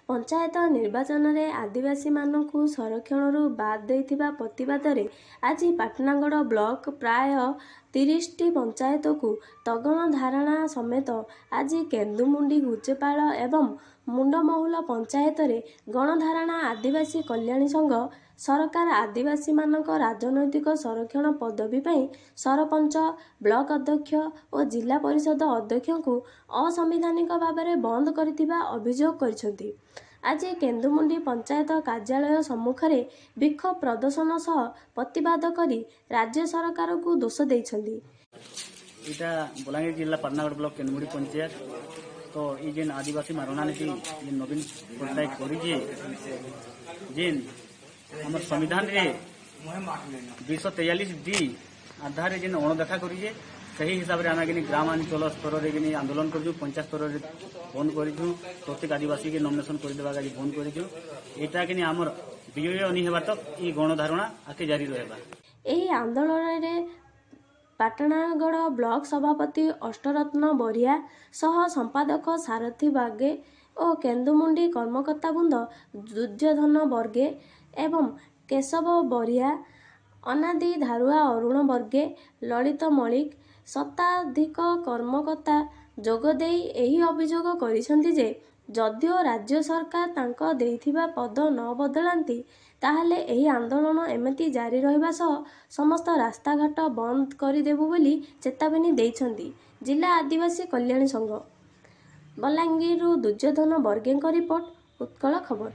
पंचायत निर्वाचन में आदिवासी मानू संरक्षण बाद देथिबा प्रतिवाद आज पाटनागढ़ ब्लॉक प्राय 30टी पंचायत को तगण धारणा समेत आज केन्दुमुंडी गुजेपाल एवं मुंडमहुल पंचायत रे गणधारणा आदिवासी कल्याण संघ सरकार आदिवासी मानक राजनैतिक संरक्षण पदवी पर सरपंच ब्लॉक अध्यक्ष और जिला परिषद अध्यक्ष को असंवैधानिक भाव में बंद करथिबा अभियोग करिसेंती। आज केन्दुमुंडी पंचायत कार्यालय सम्मुख में विक्षोभ प्रदर्शन सह प्रतिवाद करी राज्य सरकार को दोष देइछंती। इटा बलांगीर जिला पाटनागढ़ ब्लॉक केन्दुमुंडी पंचायत तो ये जेन आदिवासी मारणा नीति नवीन पट्टनायक करिजे जेन हमर संविधान रे 243 डी आधार जेन अणदेखा करिजे सही हिसाब रे आमे ग्रामांचल स्तर रे आंदोलन करजु पंचायत स्तर रे बंद करजु प्रत्येक आदिवासी के नॉमिनेशन कर देबा गाजी बंद करजु एटा के हमर विजय अनि हेबा तक ई गणधारणा आके जारी रहबा। एही आंदोलन रे पाटनागढ़ ब्लॉक सभापति अष्टरत्न बरिया सह संपादक सारथी बागे और केन्दुमुंडी कर्मकर्ता वृंद दुर्योधन बर्गे एवं केशव बरिया अनादि धारुआ अरुण बर्गे ललित मलिक शताधिक कर्मकर्ता जोगदे यही अभियोग करिसेंती जे जदिओ राज्य सरकार तांको देइथिबा पद न बदलांती ताहले एही आंदोलन एमती जारी रहिबा सह समस्त रास्ताघाट बंद करदेबु बोली चेतावनी देइछंती जिला आदिवासी कल्याण संघ। बलांगीर दुर्योधन बर्गे रिपोर्ट उत्कल खबर।